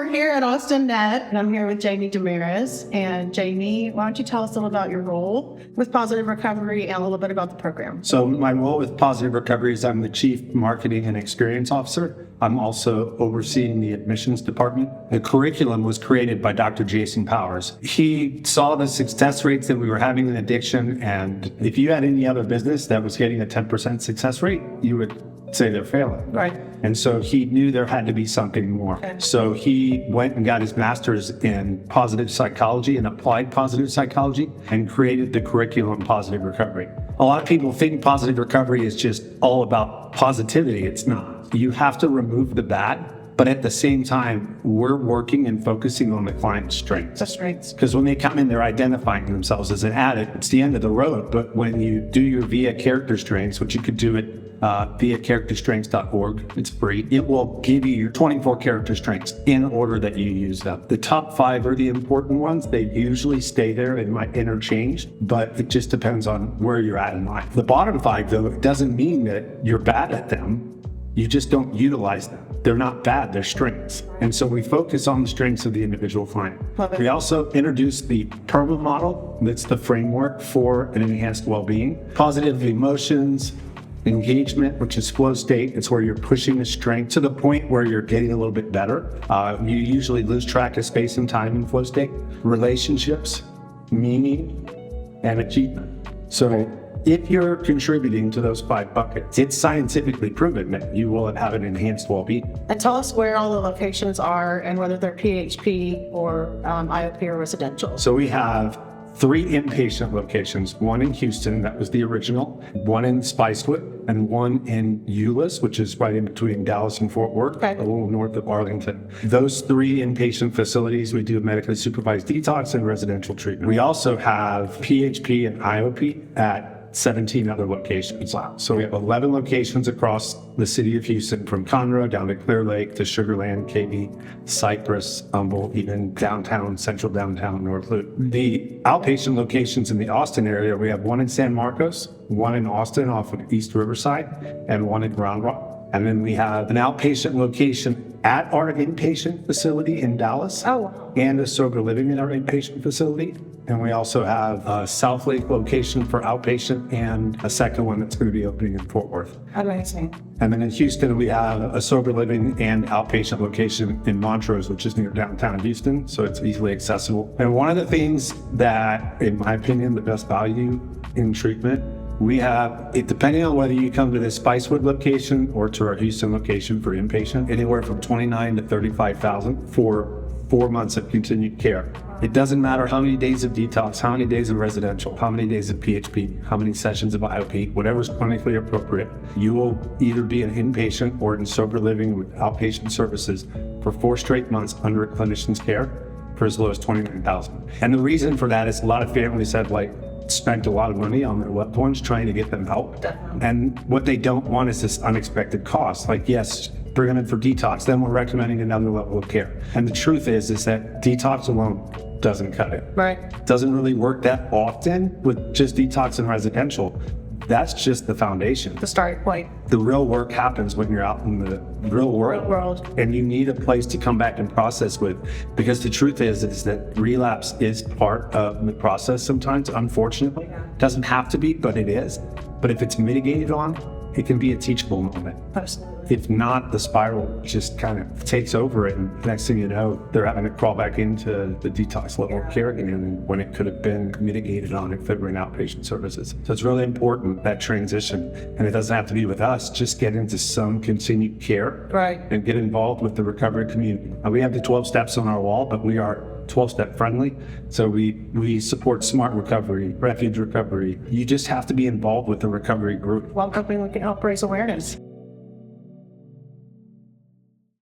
we're here at AustiNET, and I'm here with Jamie Demeris. And Jamie, why don't you tell us a little about your role with Positive Recovery and a little bit about the program? So my role with Positive Recovery is I'm the Chief Marketing and Experience Officer. I'm also overseeing the admissions department. The curriculum was created by Dr. Jason Powers. He saw the success rates that we were having in addiction, and if you had any other business that was getting a 10% success rate, you would say they're failing. Right. And so he knew there had to be something more. Okay. So he went and got his master's in positive psychology and applied positive psychology and created the curriculum Positive Recovery. A lot of people think positive recovery is just all about positivity. It's not. You have to remove the bad, but at the same time, we're working and focusing on the client's strengths. The strengths. Because when they come in, they're identifying themselves as an addict. It's the end of the road. But when you do your VIA character strengths, which you could do at viacharacterstrengths.org, it's free. It will give you your 24 character strengths in order that you use them. The top 5 are the important ones. They usually stay there and might interchange, but it just depends on where you're at in life. The bottom 5, though, it doesn't mean that you're bad at them. You just don't utilize them. They're not bad, they're strengths. And so we focus on the strengths of the individual client. We also introduced the PERMA Model. That's the framework for an enhanced well-being. Positive emotions, engagement, which is flow state. It's where you're pushing the strength to the point where you're getting a little bit better. You usually lose track of space and time in flow state. Relationships, meaning, and achievement. So if you're contributing to those 5 buckets, it's scientifically proven that you will have an enhanced well-being. And tell us where all the locations are and whether they're PHP or IOP or residential. So we have 3 inpatient locations, one in Houston, that was the original, one in Spicewood, and one in Euless, which is right in between Dallas and Fort Worth, okay, a little north of Arlington. Those 3 inpatient facilities, we do medically supervised detox and residential treatment. We also have PHP and IOP at 17 other locations. Wow. So we have 11 locations across the city of Houston, from Conroe down to Clear Lake to Sugar Land, Katy, Cypress, Humboldt, even downtown, central downtown, North Loop. The outpatient locations in the Austin area, we have one in San Marcos, one in Austin off of East Riverside, and one in Round Rock. And then we have an outpatient location at our inpatient facility in Dallas, and a sober living in our inpatient facility. And we also have a South Lake location for outpatient and a second one that's going to be opening in Fort Worth. Amazing. And then in Houston, we have a sober living and outpatient location in Montrose, which is near downtown Houston, so it's easily accessible. And one of the things that, in my opinion, the best value in treatment, we have, it depending on whether you come to the Spicewood location or to our Houston location for inpatient, anywhere from $29,000 to $35,000 for 4 months of continued care. It doesn't matter how many days of detox, how many days of residential, how many days of PHP, how many sessions of IOP, whatever's clinically appropriate. You will either be an inpatient or in sober living with outpatient services for 4 straight months under a clinician's care for as low as $29,000. And the reason for that is a lot of families have spent a lot of money on their loved ones trying to get them help. And what they don't want is this unexpected cost. Yes, bring them in for detox, then we're recommending another level of care. And the truth is that detox alone doesn't cut it. Right. Doesn't really work that often with just detox and residential. That's just the foundation. The starting point. The real work happens when you're out in the real world. And you need a place to come back and process with, because the truth is that relapse is part of the process sometimes, unfortunately. It doesn't have to be, but it is. But if it's mitigated on, it can be a teachable moment. Absolutely. If not, the spiral just kind of takes over it, and next thing you know, they're having to crawl back into the detox level of care again when it could have been mitigated on if they were in outpatient services. So it's really important, that transition, and it doesn't have to be with us. Just get into some continued care, right, and get involved with the recovery community. We have the 12 steps on our wall, but we are 12-step friendly. So we support smart recovery, refuge recovery. You just have to be involved with the recovery group. Welcoming, we can help raise awareness.